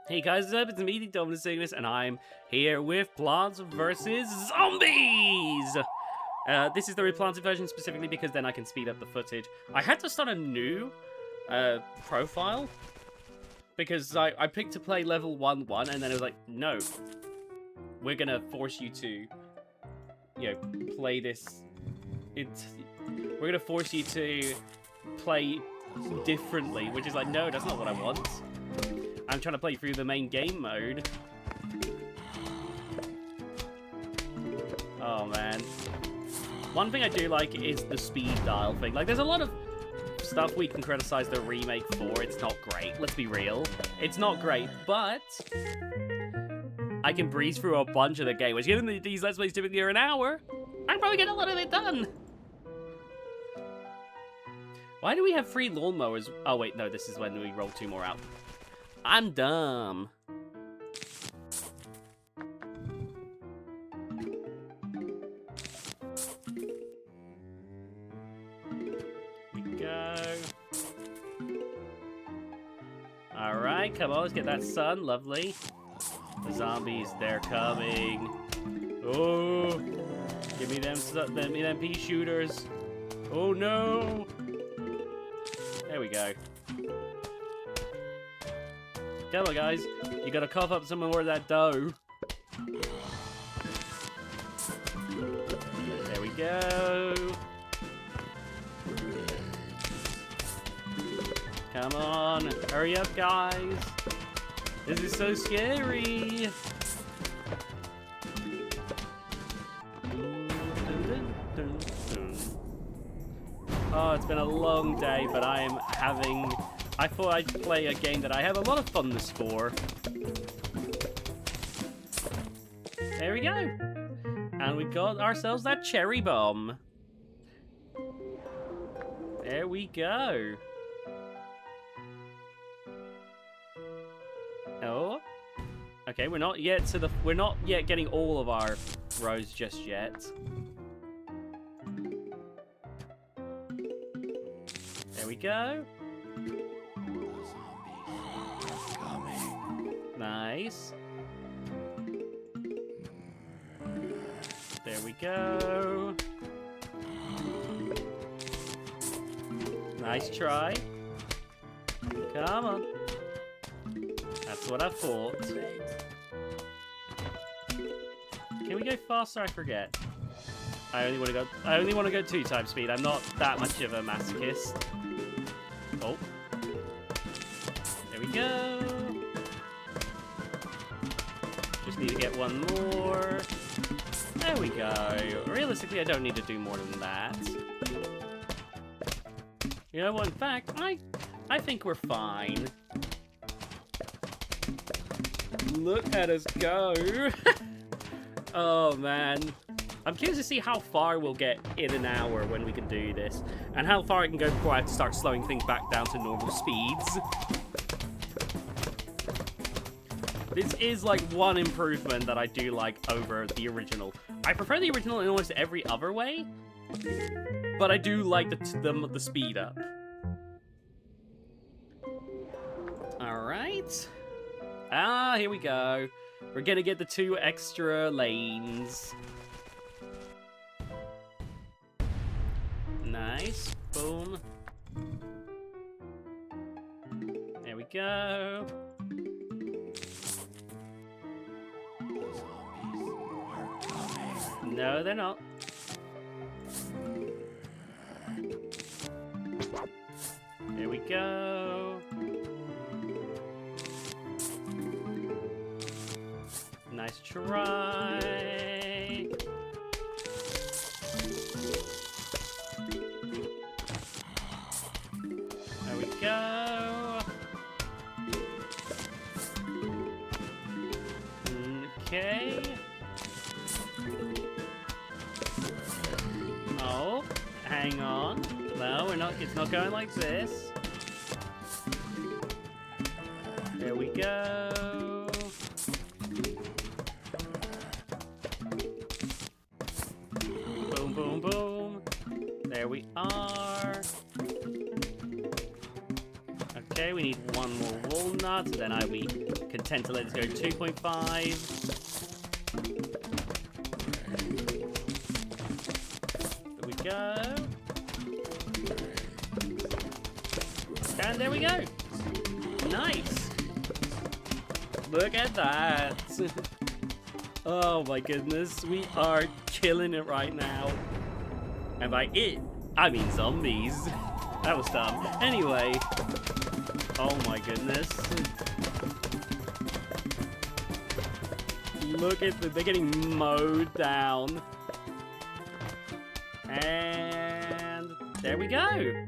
Hey guys, what's up? It's me, TheDominusIgnis, and I'm here with Plants vs. Zombies! This is the replanted version specifically because then I can speed up the footage. I had to start a new profile because I picked to play level 1-1 and then it was like, no, we're gonna force you to, play this. We're gonna force you to play differently, which is like, no, that's not what I want. I'm trying to play through the main game mode. Oh, man. One thing I do like is the speed dial thing. Like, there's a lot of stuff we can criticize the remake for. It's not great. Let's be real. It's not great, but I can breeze through a bunch of the game, which given these Let's Plays typically are an hour, I can probably get a lot of it done. Why do we have 3 lawnmowers? Oh, wait, no, this is when we roll 2 more out. I'm dumb. We go. Alright, come on, let's get that sun. Lovely. The zombies, they're coming. Oh, give me them pea shooters. Oh no. There we go. Come on, guys. You gotta cough up some more of that dough. There we go. Come on. Hurry up, guys. This is so scary. Oh, it's been a long day, but I am having... I thought I'd play a game that I have a lot of funness for. There we go. And we got ourselves that cherry bomb. There we go. Oh. Okay, we're not yet getting all of our rows just yet. There we go. Nice. There we go. Nice try. Come on. That's what I thought. Can we go faster? I forget. I only want to go 2 times speed. I'm not that much of a masochist. Oh. There we go. Just need to get one more. There we go. Realistically, I don't need to do more than that. You know what? In fact, I think we're fine. Look at us go. Oh, man. I'm curious to see how far we'll get in an hour when we can do this. And how far I can go before I have to start slowing things back down to normal speeds. This is like one improvement that I do like over the original. I prefer the original in almost every other way, but I do like the speed up. Alright. Ah, here we go. We're gonna get the 2 extra lanes. Nice. Boom. There we go. No, they're not. There we go. Nice try. There we go. Okay. Oh, hang on. No, it's not going like this. There we go. Boom, boom, boom. There we are. Okay, we need one more not, then I'll be content to let this go 2.5. There we go. And there we go. Nice. Look at that. Oh my goodness, we are killing it right now. And by it, I mean zombies. That was dumb. Anyway. Oh my goodness. Look at they're getting mowed down. And there we go.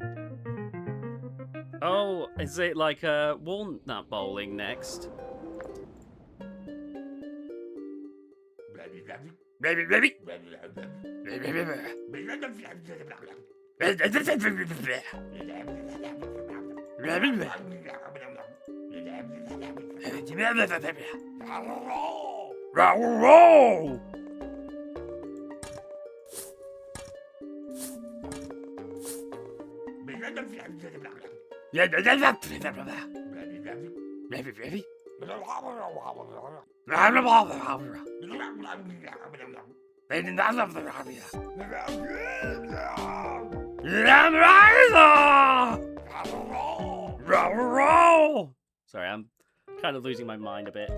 Oh, is it like a walnut bowling next? Sorry, I'm kind of losing my mind a bit.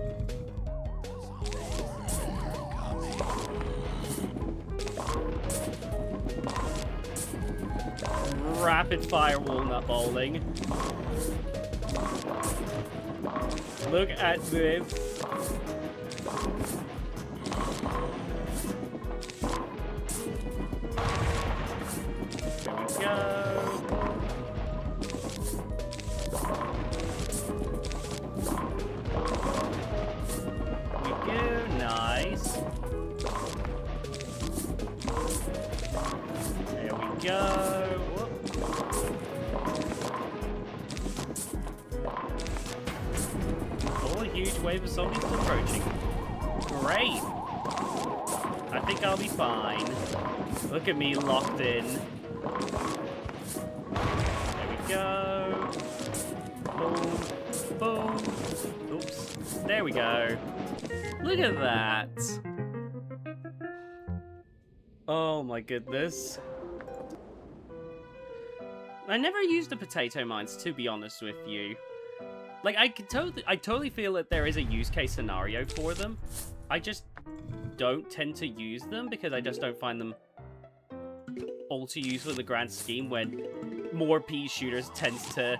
Rapid fire walnut bowling. Look at this. There we go. Nice. There we go. Oh, a huge wave of zombies is approaching. Great. I think I'll be fine. Look at me locked in. There we go. Boom. Boom. Oops. There we go. Look at that. Oh my goodness. I never used the potato mines, to be honest with you. Like, I totally feel that there is a use case scenario for them. I just don't tend to use them because I just don't find them all too useful in the grand scheme when more pea shooters tends to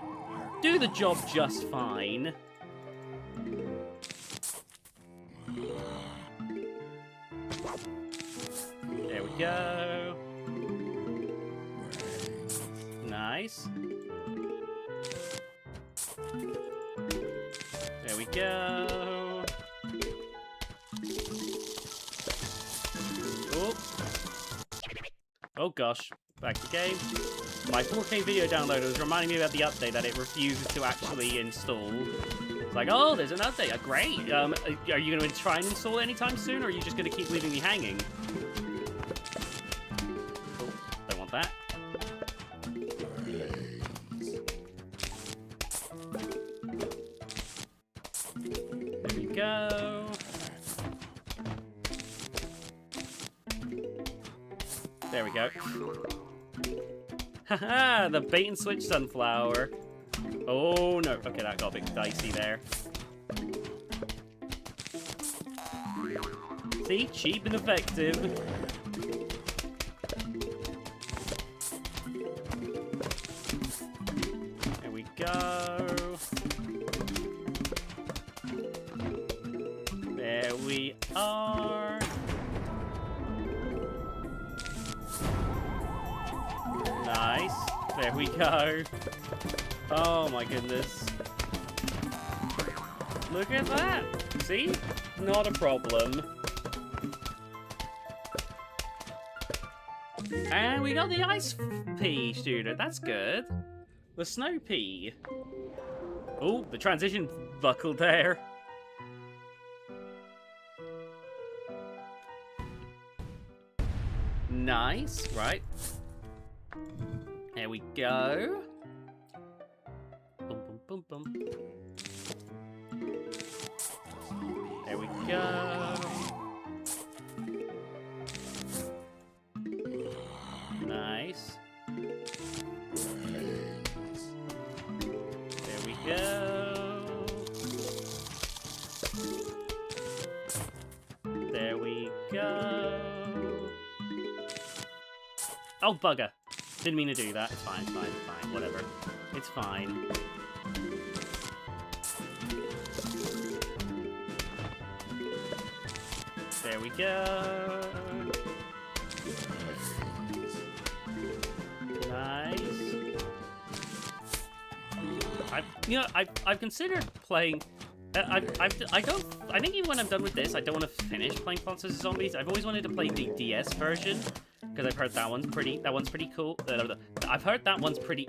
do the job just fine. There we go. Nice. There we go. Oh. Oh gosh. Back to game. My 4K video downloader was reminding me about the update that it refuses to actually install. It's like, oh, there's an update. Great. Are you going to try and install it anytime soon, or are you just going to keep leaving me hanging? Oh, don't want that. There we go. There we go. Haha, the bait and switch sunflower. Oh no. Okay, that got a bit dicey there. See? Cheap and effective. There we go. There we are. Nice. There we go. Oh my goodness. Look at that. See? Not a problem. And we got the ice pea shooter. That's good. The snow pea. Oh, the transition buckled there. Nice. Right. There we go. Boom, boom, boom, boom. go. Nice. There we go. There we go. Oh, bugger. Didn't mean to do that. It's fine, it's fine, it's fine. Whatever. It's fine. There we go. Nice. I've considered playing. I think even when I'm done with this, I don't want to finish playing Plants vs Zombies. I've always wanted to play the DS version because I've heard that one's pretty. That one's pretty cool. I've heard that one's pretty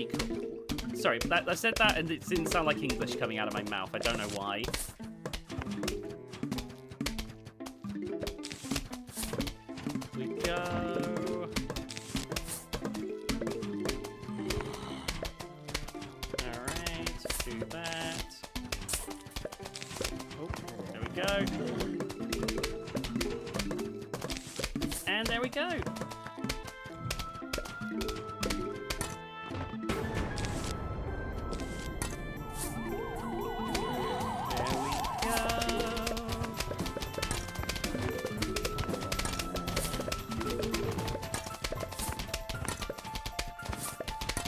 cool. Sorry, I said that and it didn't sound like English coming out of my mouth. I don't know why. We go. Alright, do that. Oh, there we go. And there we go.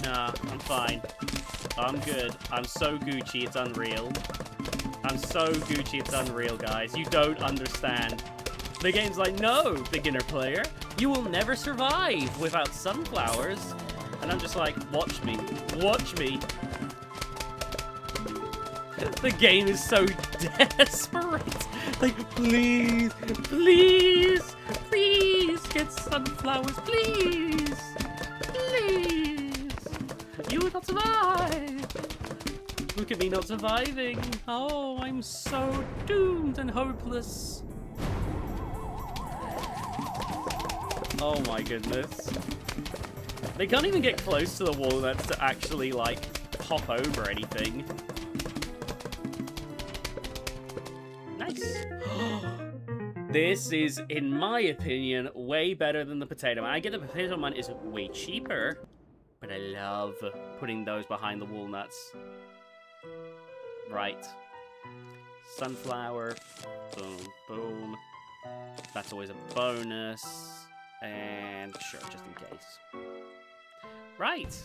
Nah, I'm fine. I'm good. I'm so Gucci, it's unreal. I'm so Gucci, it's unreal, guys. You don't understand. The game's like, no, beginner player. You will never survive without sunflowers. And I'm just like, watch me. Watch me. The game is so desperate. Like, please, please, please get sunflowers, please. Please. You will not survive. Look at me not surviving. Oh, I'm so doomed and hopeless. Oh my goodness. They can't even get close to the walnuts to actually, like, hop over anything. Nice. This is, in my opinion, way better than the potato man. I get the potato man is way cheaper, but I love putting those behind the walnuts. Right. Sunflower. Boom, boom. That's always a bonus. And sure, just in case. Right.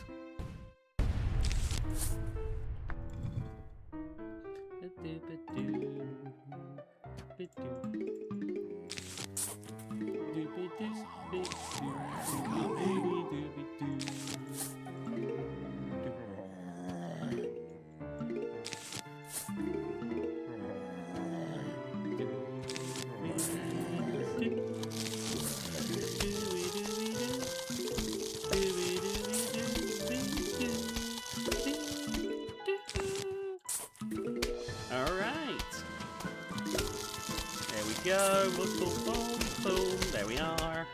Go, boom, boom, boom, there we are.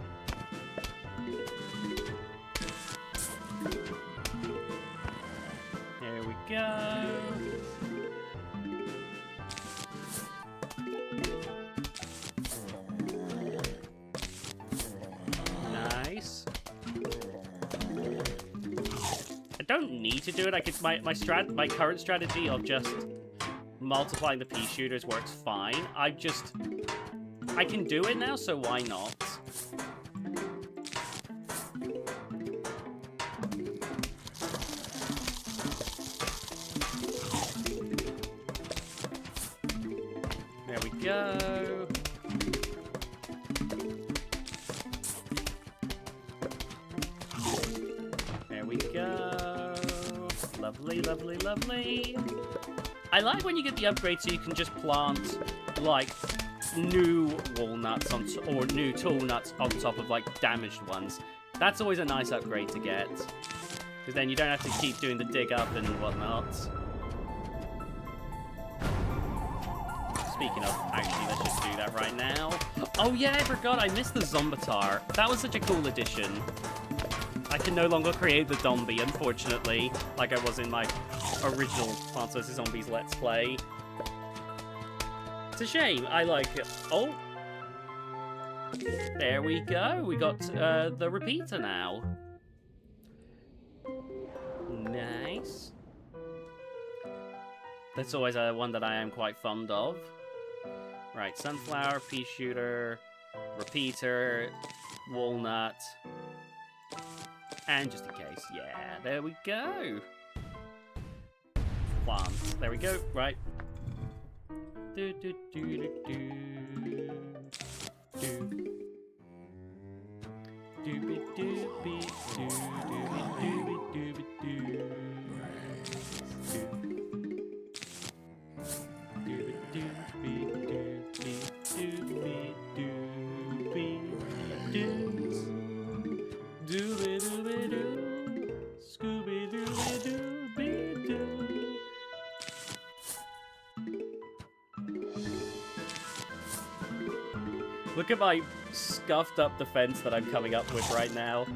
There we go. Nice. I don't need to do it. I could my current strategy of just multiplying the pea shooters works fine. I can do it now, so why not? There we go. There we go. Lovely, lovely, lovely. I like when you get the upgrade so you can just plant, like, new walnuts or new tall nuts on top of, like, damaged ones. That's always a nice upgrade to get. Because then you don't have to keep doing the dig up and whatnot. Speaking of, actually, let's just do that right now. Oh yeah, I forgot, I missed the Zombatar. That was such a cool addition. I can no longer create the Dombie, unfortunately, like I was in my original Plants vs Zombies Let's Play. It's a shame. I like it. Oh. There we go. We got the repeater now. Nice. That's always one that I am quite fond of. Right, sunflower, pea shooter, repeater, walnut, and just in case, yeah, there we go. Plant, there we go, right. Do do do do do. Do. Doobie doobie doo doobie doobie doobie doo. Look at my scuffed up defense that I'm coming up with right now.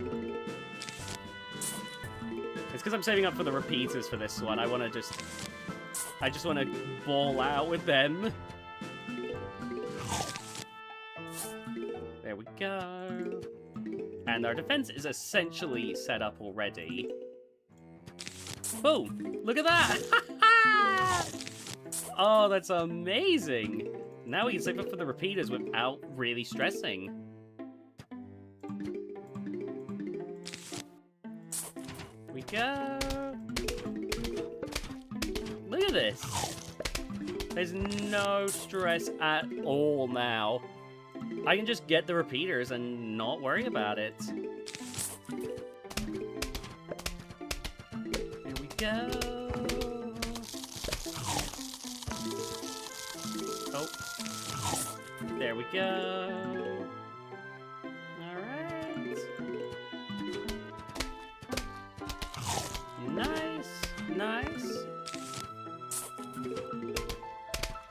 It's because I'm saving up for the repeaters for this one. I just want to ball out with them. There we go. And our defense is essentially set up already. Boom! Look at that! Oh, that's amazing! Now we can save up for the repeaters without really stressing. Here we go. Look at this. There's no stress at all now. I can just get the repeaters and not worry about it. Here we go. Oh. There we go. Alright. Nice. Nice.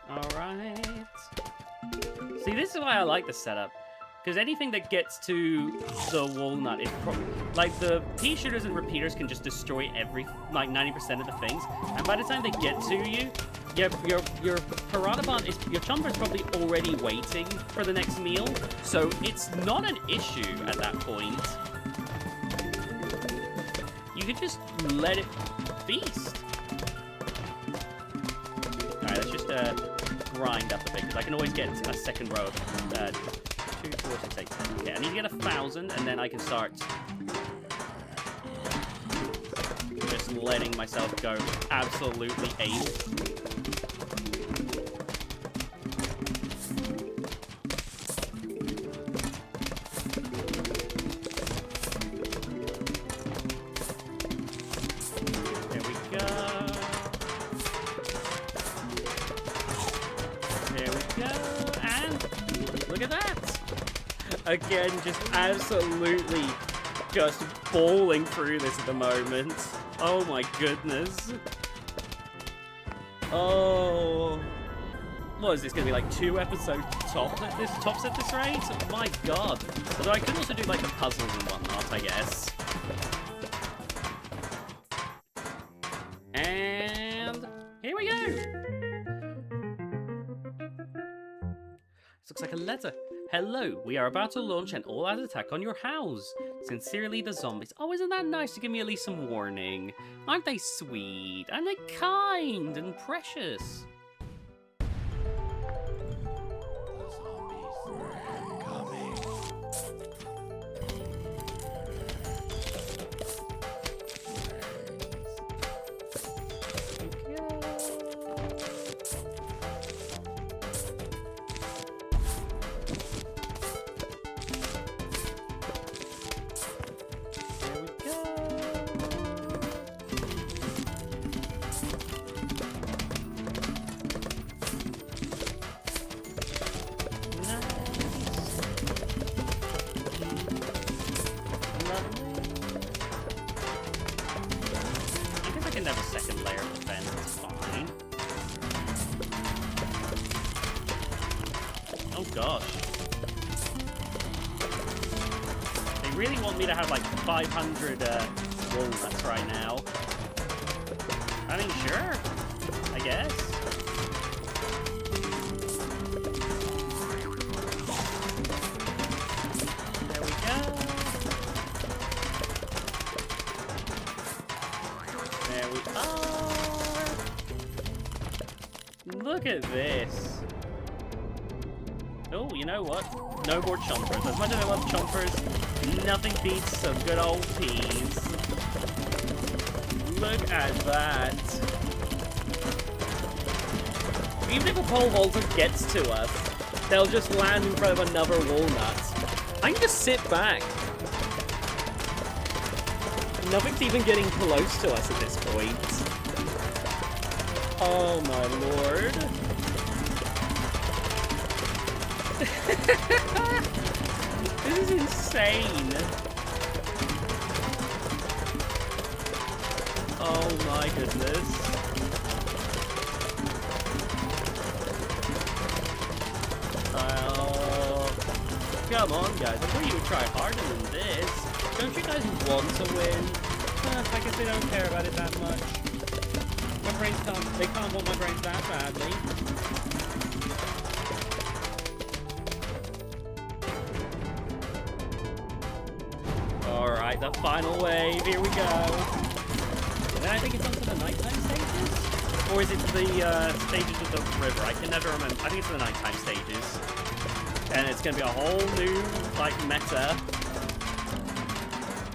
Alright. See, this is why I like the setup. Because anything that gets to the walnut is like the pea shooters and repeaters can just destroy like 90% of the things. And by the time they get to you, your Piranhabon is, your Chomper is probably already waiting for the next meal, so it's not an issue at that point. You could just let it feast. Alright, let's just grind up a bit, because I can always get a second row of 2, 4, 6, 8, 10. Okay, I need to get 1,000, and then I can start just letting myself go absolutely ape. Again, just absolutely just balling through this at the moment. Oh my goodness. Oh. What is this going to be, like 2 episodes tops at this rate? Oh my god. Although I could also do like the puzzles and whatnot, I guess. And here we go. This looks like a letter. Hello, we are about to launch an all-out attack on your house. Sincerely, the zombies. Oh, isn't that nice to give me at least some warning? Aren't they sweet? Aren't they kind and precious? The zombies are coming. Gosh. They really want me to have like 500 walnuts right now. I mean, sure. I guess. Look at this. Oh, you know what? No more chompers. As much as I love chompers, nothing beats some good old peas. Look at that. Even if a pole vaulter gets to us, they'll just land in front of another walnut. I can just sit back. Nothing's even getting close to us at this point. Oh my lord. This is insane. Oh my goodness. Come on, guys. I thought you would try harder than this. Don't you guys want to win? I guess they don't care about it that much. My brains can't. They can't want my brains that badly. Alright, the final wave. Here we go. And then I think it's on to the nighttime stages? Or is it the stages of the river? I can never remember. I think it's the nighttime stages. And it's gonna be a whole new, like, meta.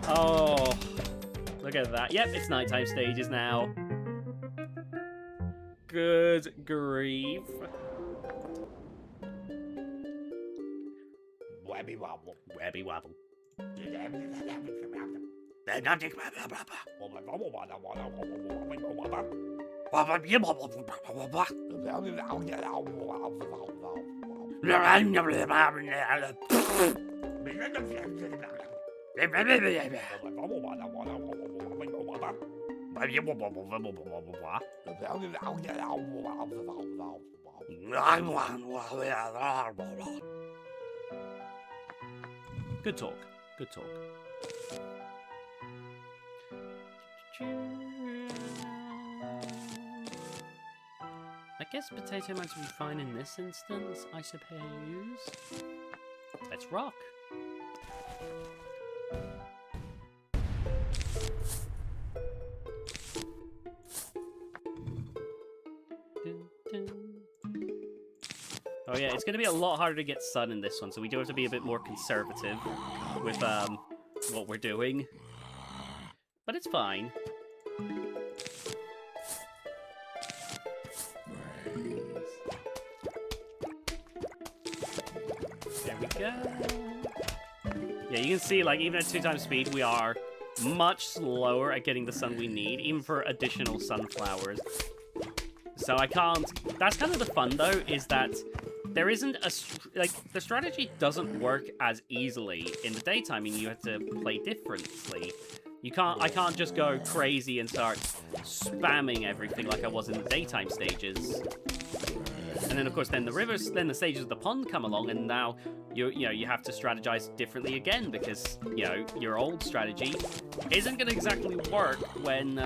Oh, look at that. Yep, it's nighttime stages now. Good grief. Wabby wobble. Wabby wobble. Good talk. Good talk. I guess potato might be fine in this instance, I suppose. Let's rock. Oh yeah, it's going to be a lot harder to get sun in this one, so we do have to be a bit more conservative with what we're doing. But it's fine. There we go. Yeah, you can see, like, even at 2x speed, we are much slower at getting the sun we need, even for additional sunflowers. So I can't... That's kind of the fun, though, is that there isn't a... Like, the strategy doesn't work as easily in the daytime. I mean, you have to play differently. You can't... I can't just go crazy and start spamming everything like I was in the daytime stages. And then, of course, then the rivers, then the stages of the pond come along, and now you have to strategize differently again because, your old strategy isn't going to exactly work when,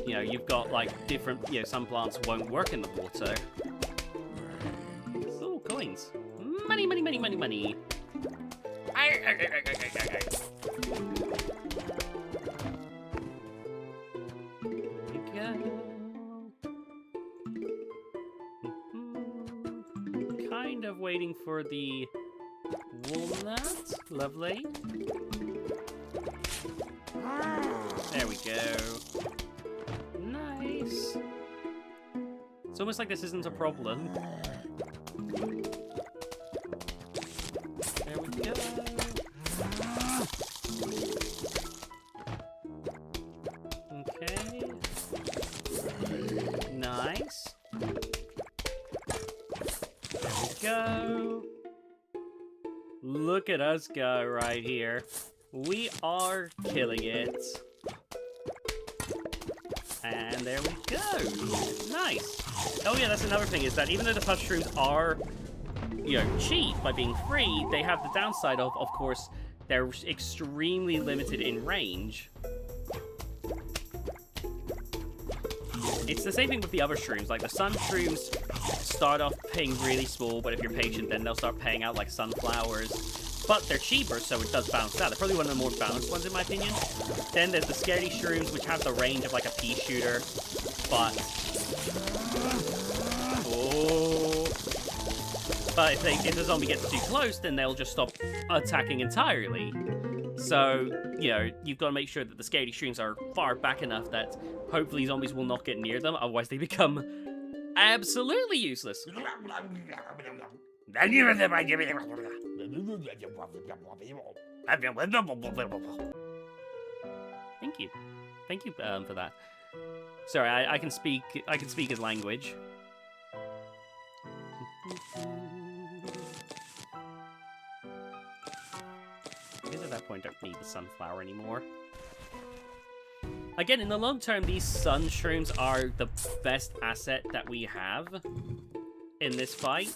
you've got, like, different, some plants won't work in the water. Oh, coins. Money, money, money, money, money. Kind of waiting for the walnut. Lovely. There we go. Nice. It's almost like this isn't a problem. There we go. Okay. Nice. There we go. Look at us go right here. We are killing it. And there we go. Nice. Oh yeah, that's another thing, is that even though the touch shrooms are, cheap by being free, they have the downside of course, they're extremely limited in range. It's the same thing with the other shrooms. Like, the sun shrooms start off paying really small, but if you're patient, then they'll start paying out like sunflowers. But they're cheaper, so it does balance out. They're probably one of the more balanced ones, in my opinion. Then there's the scaredy shrooms, which have the range of like a pea shooter, but But if the zombie gets too close, then they'll just stop attacking entirely. So, you know, you've got to make sure that the scary shrooms are far back enough that hopefully zombies will not get near them, otherwise they become absolutely useless. Thank you. Thank you for that. Sorry, I can speak his language. Because at that point, I don't need the sunflower anymore. Again, in the long term, these sun shrooms are the best asset that we have in this fight.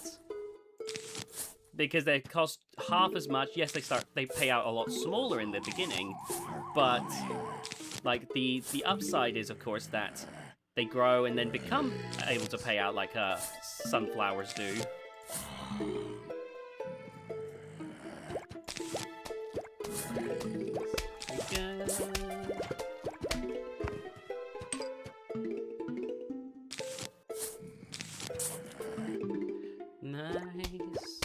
Because they cost half as much. Yes, they pay out a lot smaller in the beginning, but like the upside is, of course, that they grow and then become able to pay out like sunflowers do. Nice.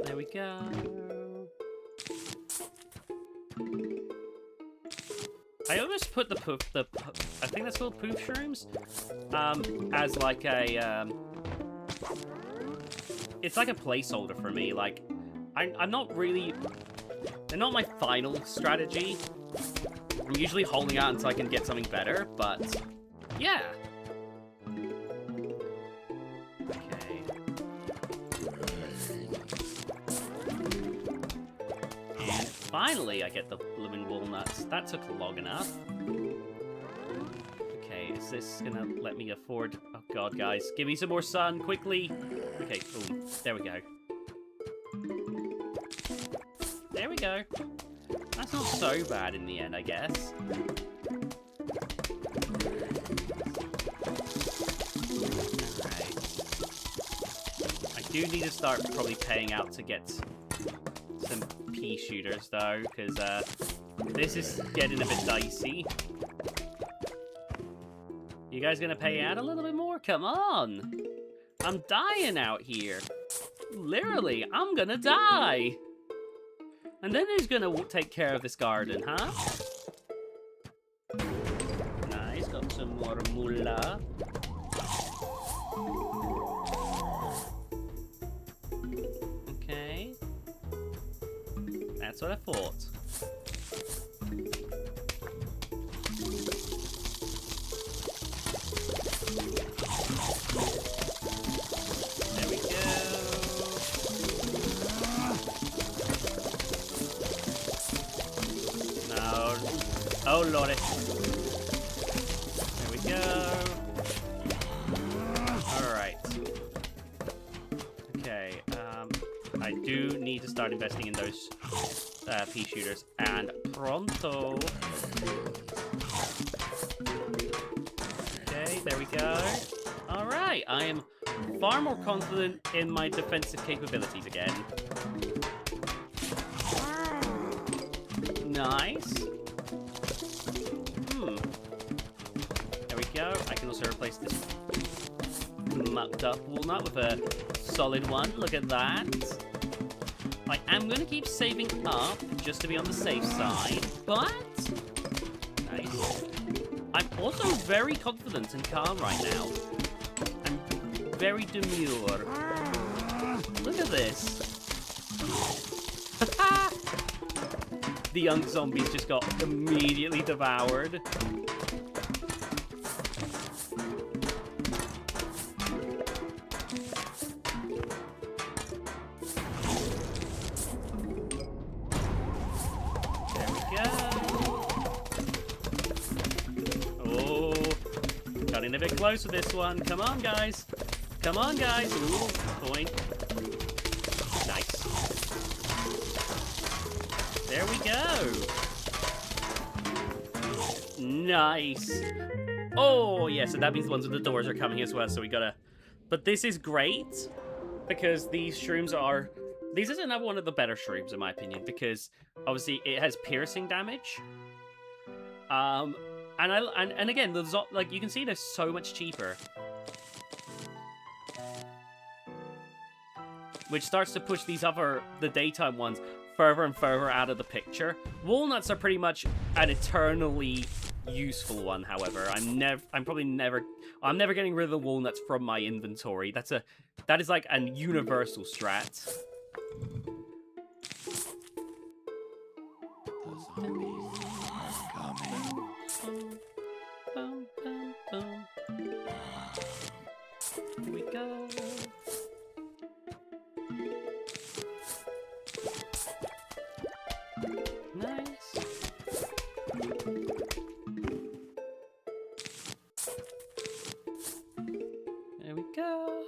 There we go. I almost put the I think that's called poof shrooms, as like a it's like a placeholder for me. Like I'm not really, they're not my final strategy. I'm usually holding out until I can get something better, but yeah. Okay. And finally I get the blooming walnuts. That took long enough. Okay, is this gonna let me afford... Oh god, guys. Give me some more sun, quickly! Okay, boom. There we go. There we go. That's not so bad in the end, I guess. Alright. I do need to start probably paying out to get some pea shooters, though, because this is getting a bit dicey. You guys gonna pay out a little bit more? Come on! I'm dying out here. Literally, I'm gonna die! And then who's gonna take care of this garden, huh? Nice, got some more moolah. Okay. That's what I thought. There we go. No. Oh, lordy. There we go. Alright. Okay, I do need to start investing in those pea shooters, and pronto. Okay, there we go. Alright, I am far more confident in my defensive capabilities again. Nice. There we go. I can also replace this mucked up walnut with a solid one. Look at that. I am going to keep saving up just to be on the safe side, but... Nice. I'm also very confident and calm right now. I'm very demure. Look at this. The young zombies just got immediately devoured. There we go. Oh, getting a bit close with this one. Come on, guys. Come on, guys. Ooh, point. Nice. There we go. Nice. Oh, yeah, so that means the ones with the doors are coming as well, so we gotta... But this is great, because these shrooms are... This is another one of the better shrooms, in my opinion, because, obviously, it has piercing damage. And again, like, you can see they're so much cheaper. which starts to push the daytime ones further and further out of the picture. Walnuts are pretty much an eternally useful one, however. I'm never getting rid of the walnuts from my inventory. That is like an universal strat. The zombies are coming. Boom, boom, boom. Here we go. Nice. There we go.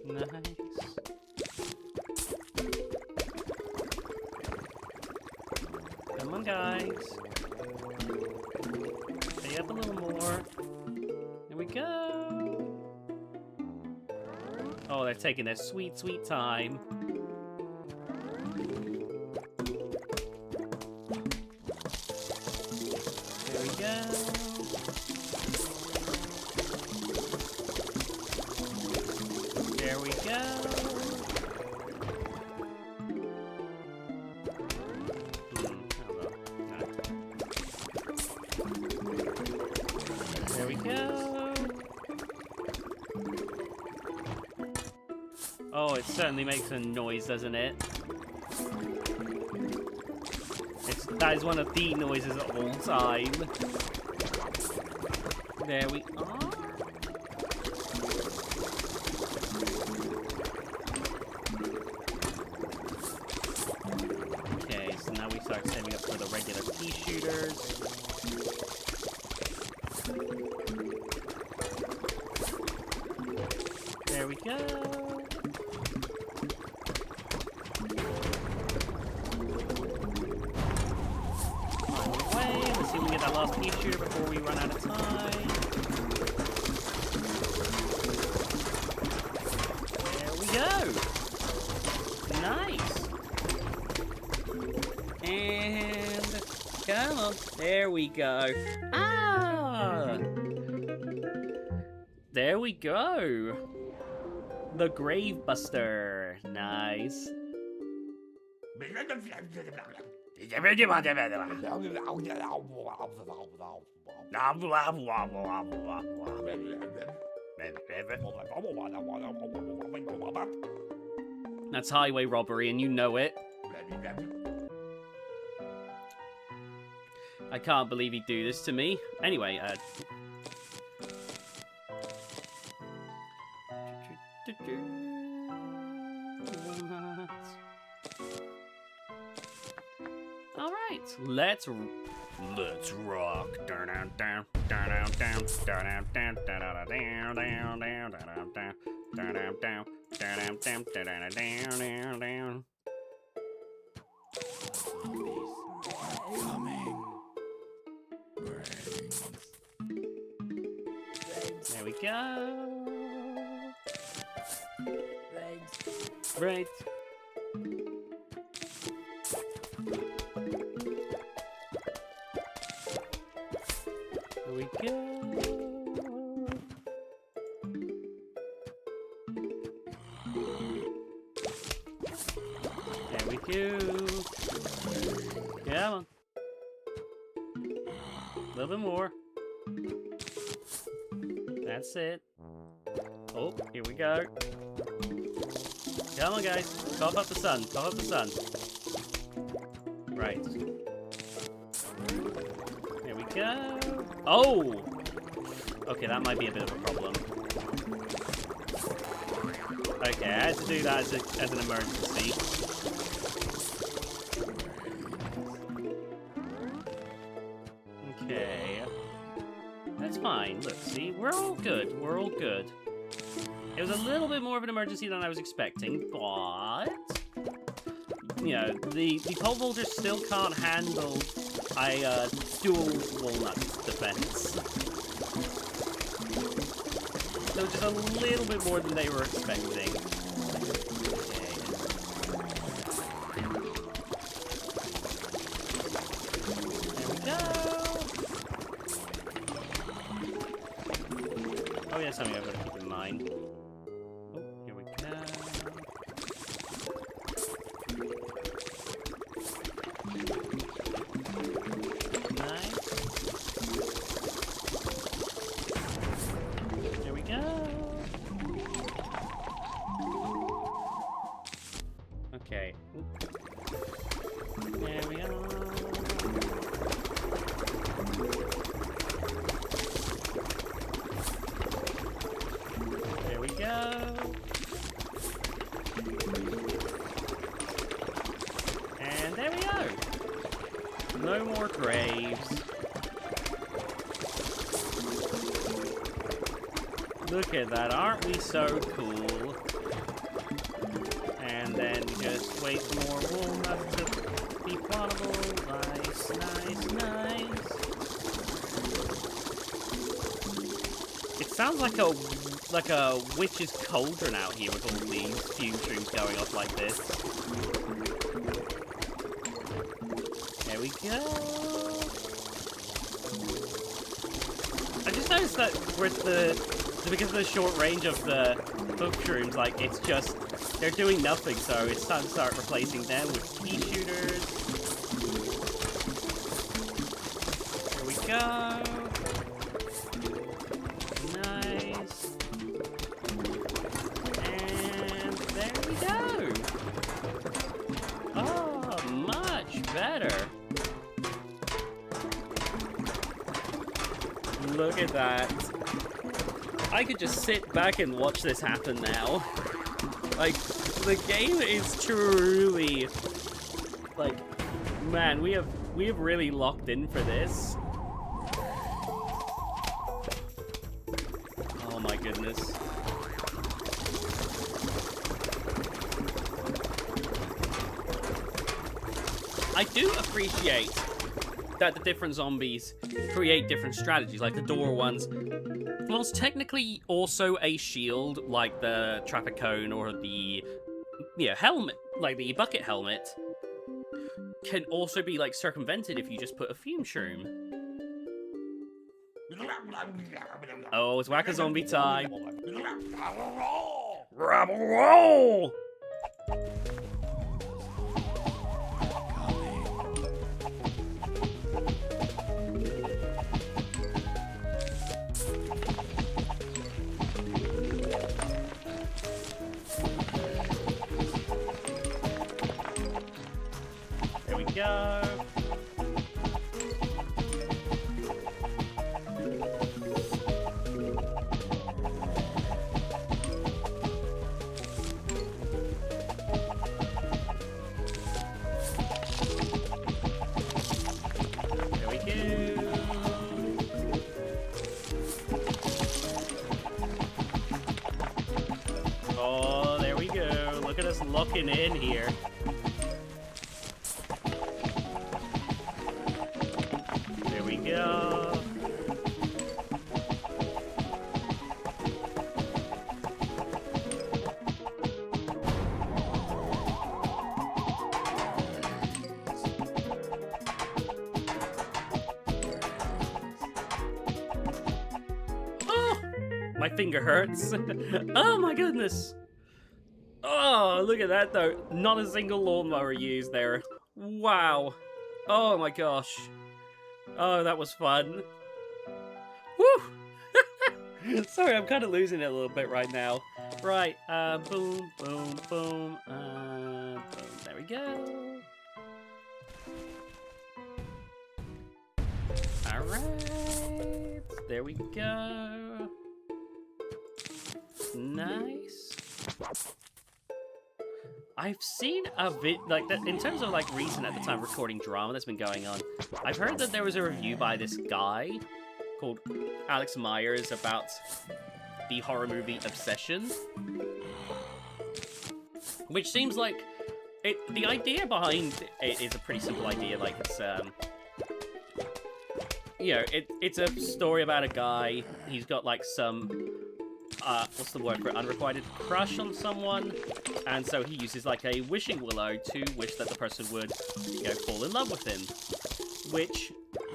Nice. Come on, guys. Stay up a little more. There we go. Oh, they're taking their sweet, sweet time. There we go. There we go. There we go. Oh, it certainly makes a noise, doesn't it? That is one of the noises of all time. There we are. Okay, so now we start setting up for the regular pea shooters. There we go. On the way. Let's see if we can get that last pea shooter before we run out of time. There we go. Nice. And come on. There we go. Ah! There we go. The Grave Buster. Nice. That's highway robbery, and you know it. I can't believe he'd do this to me. Anyway, all right, let's rock. Coming. There we go. Right. There we go. There we go. Come on. A little bit more. That's it. Oh, here we go. Come on, guys. Cough up the sun. Cough up the sun. Right. There we go. Oh! Okay, that might be a bit of a problem. Okay, I had to do that as an emergency. Okay. That's fine. Look, see? We're all good. We're all good. It was a little bit more of an emergency than I was expecting, but... You know, the pole vaulters still can't handle a dual walnut defense. So just a little bit more than they were expecting. Okay. There we go. Oh There's something I've got to keep in mind. Oh, here we go. Nice. There we go. Okay. There we are. There we go. And there we go. No more graves. Look at that, aren't we so cool? And then just wait for more walnuts to be plottable. Nice, nice, nice. It sounds like a witch's cauldron out here with all these fume shrooms going off like this. There we go. I just noticed that with because of the short range of the hook shrooms, like it's just they're doing nothing, so it's time to start replacing them with pea shooters. There we go. Nice. And there we go. Oh, much better. Look at that. I could just sit back and watch this happen now. Like, the game is truly, like, man, we have really locked in for this. Oh my goodness. I do appreciate that the different zombies create different strategies, like the door ones. Whilst technically also a shield, like the traffic cone or the helmet, like the bucket helmet, can also be like circumvented if you just put a fume shroom. Oh, it's whack-a-zombie time. Rabble roll! There we go. There we go. Oh, there we go. Look at us locking in here. There we go. Oh, my finger hurts. Oh my goodness. Oh, look at that though. Not a single lawnmower used there. Wow. Oh my gosh. Oh, that was fun. Woo! Sorry, I'm kind of losing it a little bit right now. Right, boom, boom, boom, boom. There we go. Alright. There we go. Nice. I've seen a like that in terms of like recent at the time recording drama that's been going on. I've heard that there was a review by this guy called Alex Myers about the horror movie Obsession, which seems like the idea behind it is a pretty simple idea. Like it's it's a story about a guy. He's got like some what's the word for it? Unrequited crush on someone, and so he uses like a wishing willow to wish that the person would, fall in love with him, which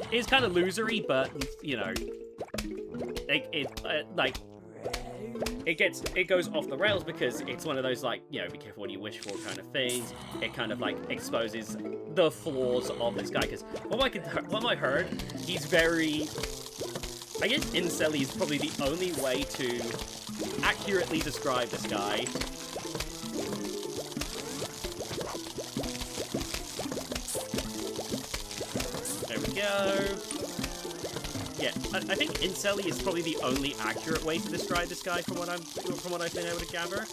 is kind of losery, but like it goes off the rails because it's one of those, like, you know, be careful what you wish for kind of things. It kind of like exposes the flaws of this guy, because what I heard, he's very, I guess incel-y is probably the only way to accurately describe this guy. There we go. Yeah, I think incel-y is probably the only accurate way to describe this guy from what I've been able to gather.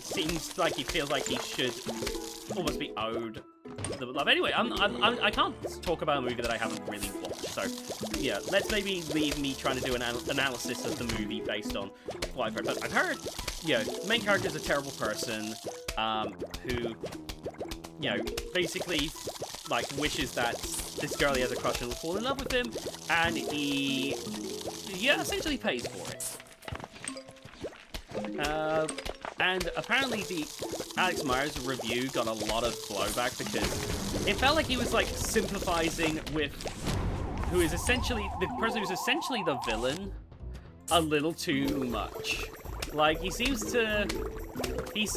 Seems like he feels like he should almost be owed the love. Anyway, I can't talk about a movie that I haven't really watched, so yeah, let's maybe leave me trying to do an analysis of the movie based on what I've heard. But I've heard, you know, the main character is a terrible person, who, you know, basically, like, wishes that this girl he has a crush on will fall in love with him, and he, yeah, essentially pays for it. And apparently the Alex Myers review got a lot of blowback because it felt like he was, like, sympathizing with the person who's essentially the villain a little too much. Like, he seems to be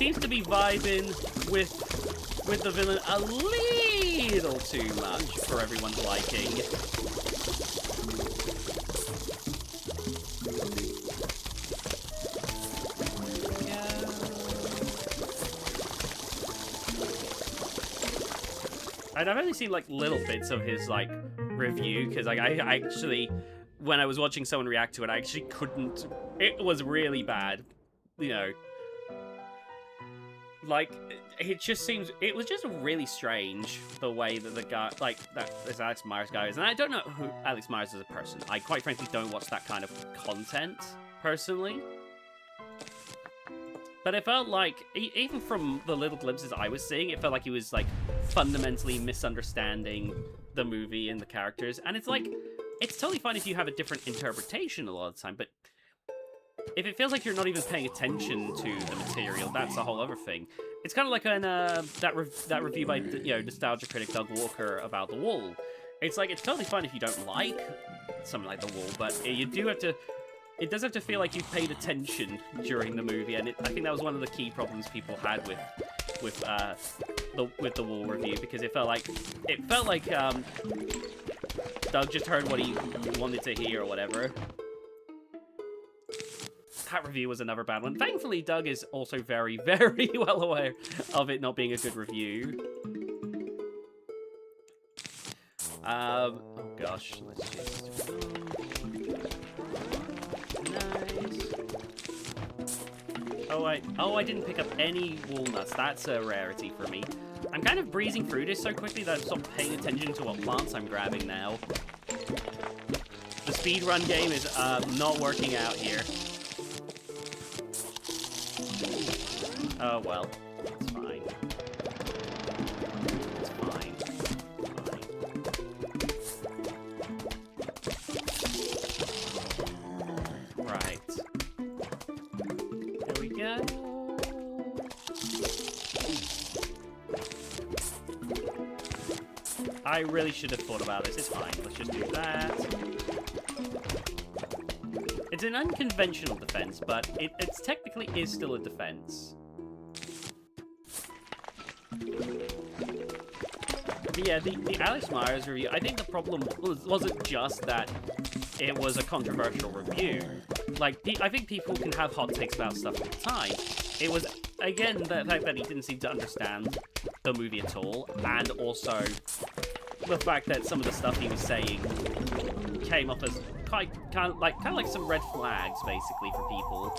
vibing with the villain a little too much for everyone's liking. And I've only seen, like, little bits of his, like, review, because, like, I actually, when I was watching someone react to it, I actually couldn't, it was really bad, you know. Like, it just seems, it was just really strange, the way that the guy, like, that this Alex Myers guy is. And I don't know who Alex Myers is as a person. I quite frankly don't watch that kind of content, personally. But it felt like, even from the little glimpses I was seeing, it felt like he was, like, fundamentally misunderstanding the movie and the characters. And it's like, it's totally fine if you have a different interpretation a lot of the time, but if it feels like you're not even paying attention to the material, that's a whole other thing. It's kind of like in that review by, you know, nostalgia critic Doug Walker about The Wall. It's like, it's totally fine if you don't like something like The Wall, but you do have to, it does have to feel like you've paid attention during the movie, and I think that was one of the key problems people had with the Wall review, because it felt like Doug just heard what he wanted to hear or whatever. That review was another bad one. Thankfully, Doug is also very, very well aware of it not being a good review. Oh gosh, let's just... Nice. Oh, I didn't pick up any walnuts. That's a rarity for me. I'm kind of breezing through this so quickly that I've stopped paying attention to what plants I'm grabbing now. The speedrun game is not working out here. Oh well, it's fine. It's fine. Right. There we go. I really should have thought about this. It's fine. Let's just do that. It's an unconventional defense, but it's technically is still a defense. But yeah, the Alex Myers review, I think the problem wasn't just that it was a controversial review. Like, I think people can have hot takes about stuff all the time. It was, again, the fact that he didn't seem to understand the movie at all, and also the fact that some of the stuff he was saying came off as kind of like some red flags, basically, for people.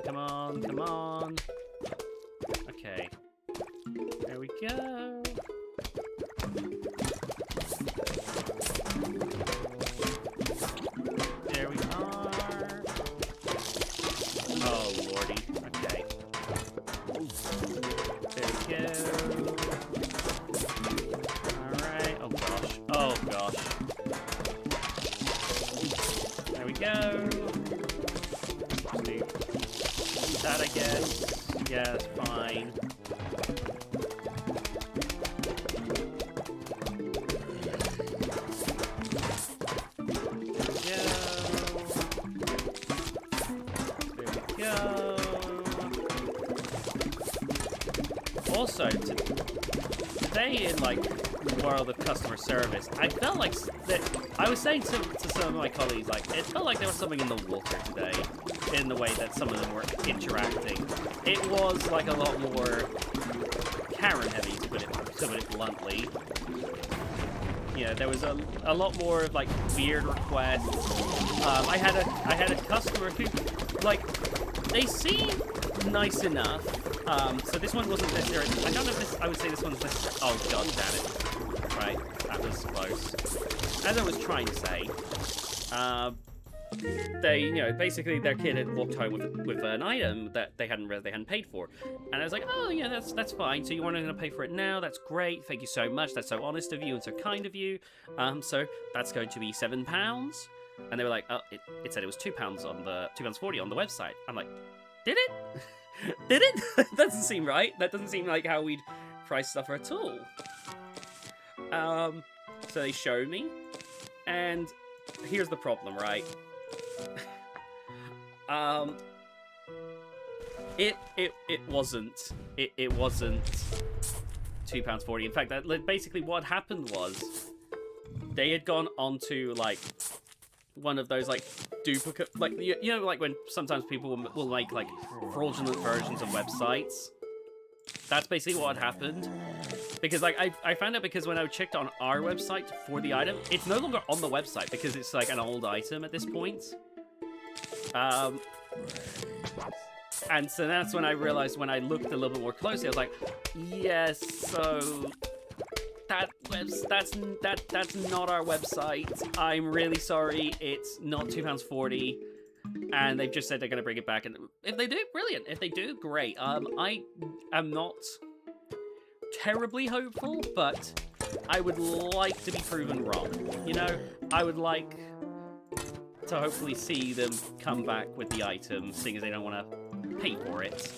Come on, come on. Okay. There we go. Oh, lordy. Okay. There we go. Alright. Oh, gosh. Oh, gosh. There we go. Just do that, I guess. Yeah, that's fine. Also, today in like the world of customer service, I felt like that. I was saying to some of my colleagues, like it felt like there was something in the water today, in the way that some of them were interacting. It was like a lot more Karen heavy, to put it bluntly. Yeah, there was a lot more of like weird requests. I had a customer who, like, they seemed nice enough. So this one wasn't necessarily. I don't know if this. I would say this one's necessarily. Oh god, damn it! Right, that was close. As I was trying to say, they, you know, basically their kid had walked home with an item that they hadn't paid for, and I was like, oh yeah, that's fine. So you weren't going to pay for it now? That's great. Thank you so much. That's so honest of you and so kind of you. So that's going to be £7. And they were like, oh, it said it was £2 on the £2.40 on the website. I'm like, did it? Did it? That doesn't seem right. That doesn't seem like how we'd price stuff at all. So they showed me, and here's the problem, right? It wasn't £2.40. In fact, that basically what happened was they had gone onto like one of those like duplicate, like you know, like when sometimes people will make like fraudulent versions of websites. That's basically what had happened. Because like I found out because when I checked on our website for the item, it's no longer on the website because it's like an old item at this point. And so that's when I realized, when I looked a little bit more closely, I was like, yes, so that's not our website. I'm really sorry, it's not £2.40. And they've just said they're going to bring it back. And if they do, brilliant. If they do, great. I am not terribly hopeful, but I would like to be proven wrong. You know, I would like to hopefully see them come back with the item, seeing as they don't want to pay for it.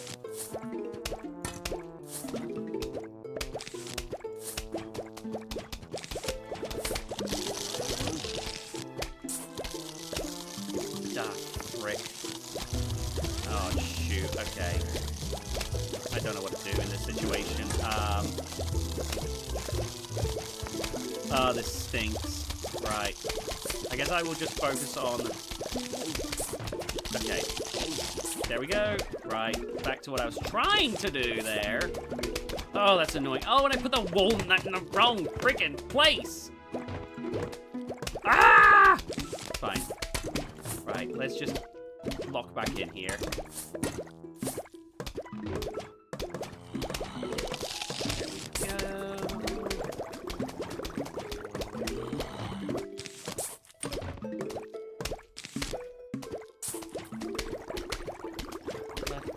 Oh, shoot, okay. I don't know what to do in this situation. Oh, this stinks. Right. I guess I will just focus on... Okay. There we go. Right. Back to what I was trying to do there. Oh, that's annoying. Oh, and I put the walnut in the wrong freaking place. Ah! Fine. Right, let's just lock back in here.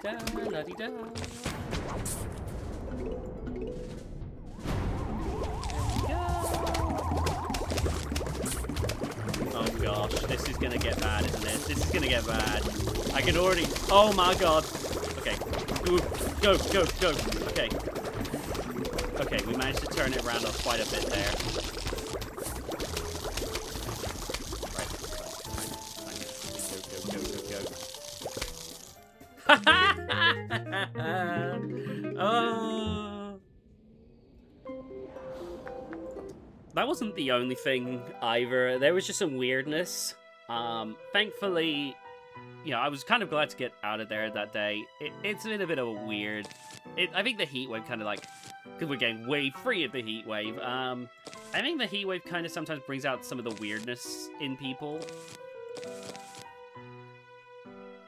There we go. La-di-da, la-di-da. Oh gosh, this is gonna get bad, isn't it? This is gonna get bad. I can already... Oh my god. Okay. Ooh, go, go, go. Okay. Okay, we managed to turn it around quite a bit there. Right. Go. Oh. That wasn't the only thing either. There was just some weirdness. Thankfully, you know, I was kind of glad to get out of there that day. It's been a bit of a weird... I think the heat wave kind of like... Because we're getting way free of the heat wave. I think the heat wave kind of sometimes brings out some of the weirdness in people.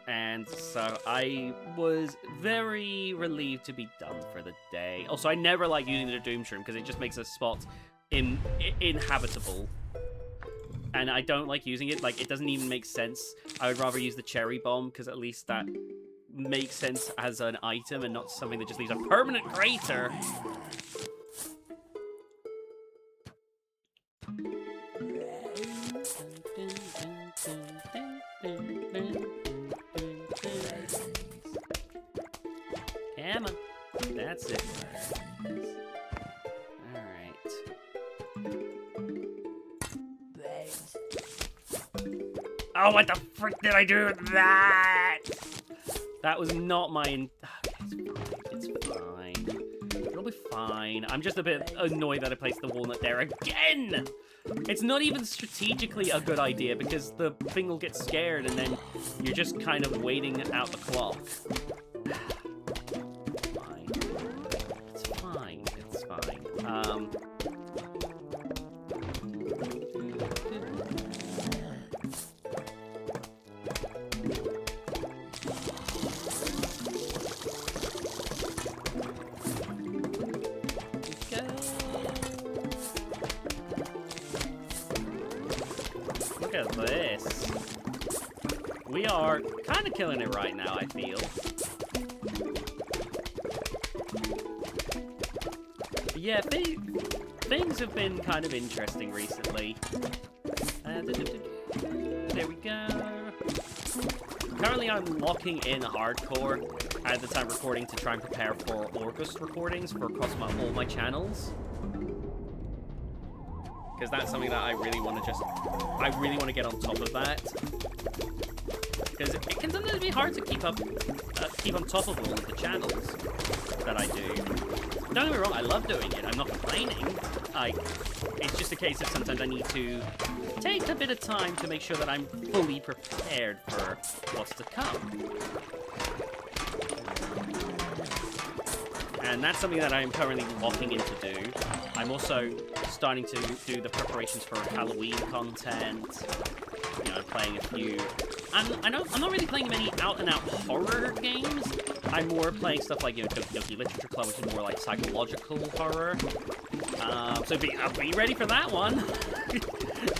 And so I was very relieved to be done for the day. Also, I never like using the Doom Shroom because it just makes a spot inhabitable. And I don't like using it. Like, it doesn't even make sense. I would rather use the Cherry Bomb because at least that make sense as an item and not something that just leaves a permanent crater. Come on. That's it. Alright. Oh, what the frick did I do with that? That was not my... It's fine. It'll be fine. I'm just a bit annoyed that I placed the walnut there again! It's not even strategically a good idea because the thing will get scared and then you're just kind of waiting out the clock. Fine. It's fine. It's fine. Look at this. We are kind of killing it right now, I feel. But yeah, things have been kind of interesting recently. There we go. Currently, I'm locking in hardcore at the time recording to try and prepare for August recordings for across all my channels. Because that's something that I really want to get on top of that. Because it can sometimes be hard to keep on top of all of the channels that I do. Don't get me wrong, I love doing it. I'm not complaining. It's just a case of sometimes I need to take a bit of time to make sure that I'm fully prepared for what's to come. And that's something that I'm currently locking in to do. I'm also starting to do the preparations for Halloween content. You know, I'm playing a few... I'm not really playing many out-and-out horror games. I'm more playing stuff like, you know, Doki Literature Club, which is more like psychological horror. So be ready for that one.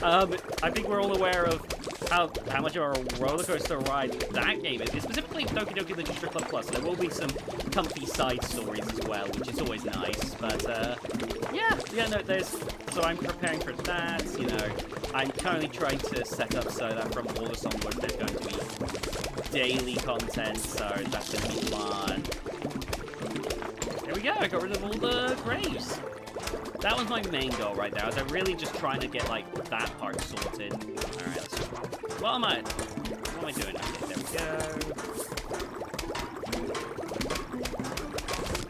I think we're all aware of how much of a roller coaster ride that game is. It's specifically Doki Literature Club Plus. There will be some comfy side stories as well, which is always nice. But yeah, no, so I'm preparing for that. You know, I'm currently trying to set up so that from August onward, there's going to be daily content. So that's going to be fun. There we go. I got rid of all the graves. That was my main goal right now. I'm really just trying to get like that part sorted. All right, let's just... What am I doing? Okay, there we go.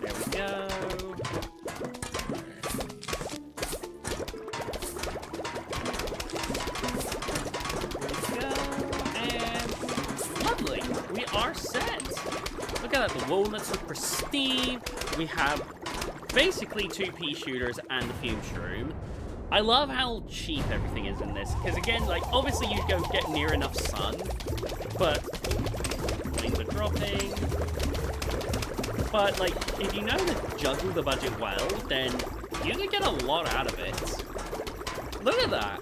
There we go. There we go. And lovely. We are set. Look at that. The walnuts look pristine. We have basically 2 pea shooters and the fume shroom. I love how cheap everything is in this, because again, like, obviously you don't get near enough sun, but coins are dropping. But, like, if you know to juggle the budget well, then you can get a lot out of it. Look at that!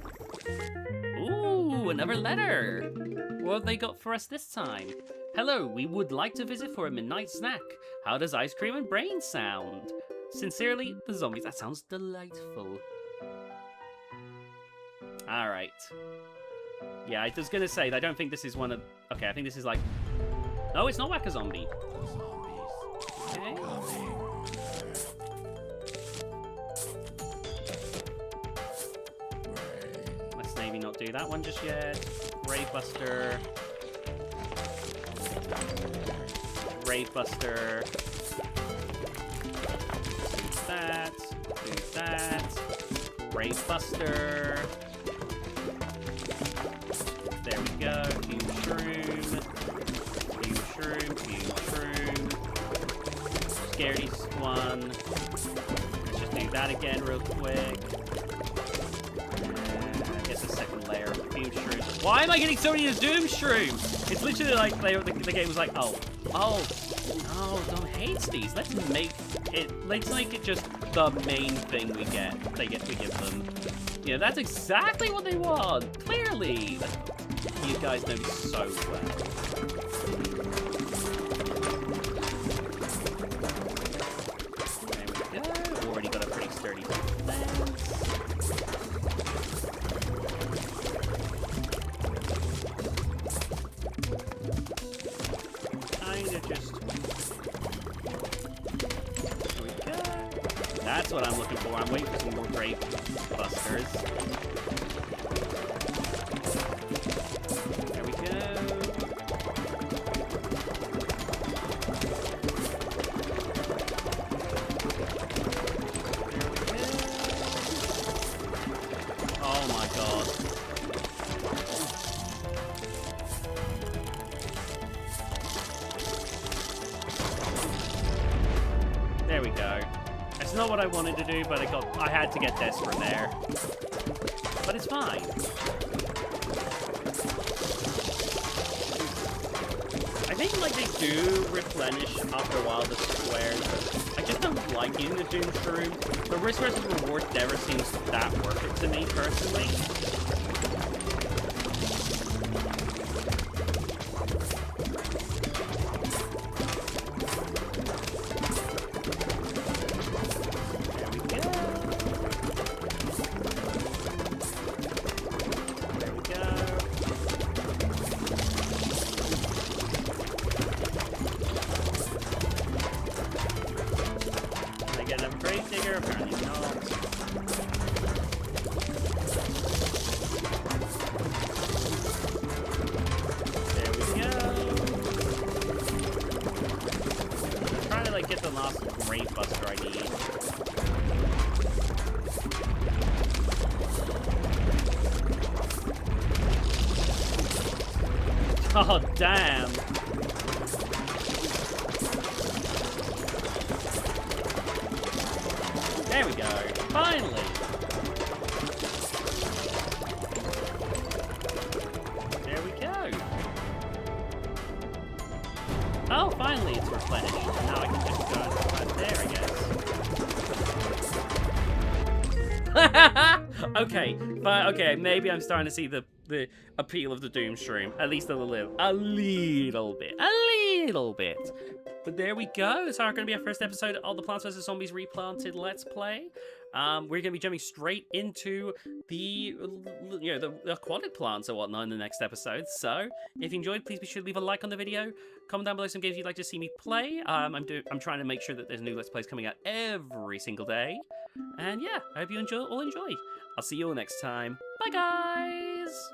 Ooh, another letter! What have they got for us this time? Hello, we would like to visit for a midnight snack. How does ice cream and brains sound? Sincerely, the zombies. That sounds delightful. Alright. Yeah, I was gonna say, I don't think this is one of... Okay, I think this is like... No, it's not Whack-A-Zombie. Okay. Let's maybe not do that one just yet. Gravebuster. Gravebuster. Do that. Gravebuster. There we go. Fume shroom. Fume shroom. Fume shroom. Scaredy one. Let's just do that again real quick. I guess a second layer of fume shroom. Why am I getting so many Doom shroom? It's literally like the game was like, oh, don't hate these. Let's make it just the main thing we get. We give them. Yeah, that's exactly what they want. Clearly, you guys know me so well. just... There we go. That's what I'm looking for. I'm waiting for some more grape busters. There we go. Oh my god. There we go. It's not what I wanted to do, but I had to get desperate there. But it's fine. I think like they do replenish after a while the squares, but I just don't like using the Doom Shroom. The risk versus reward never seems that worth it to me personally. Apparently not. There we go. I'm trying to like get the last grape buster I need. Oh damn. There we go. Finally! There we go. Oh, finally it's replenished. Now I can just go right there, I guess. Okay, but okay, maybe I'm starting to see the appeal of the Doom Shroom. At least a little bit. But there we go. It's going to be our first episode of the Plants vs. Zombies Replanted Let's Play. We're going to be jumping straight into the aquatic plants and whatnot in the next episode. So, if you enjoyed, please be sure to leave a like on the video. Comment down below some games you'd like to see me play. I'm trying to make sure that there's new Let's Plays coming out every single day. And yeah, I hope you all enjoy. I'll see you all next time. Bye, guys!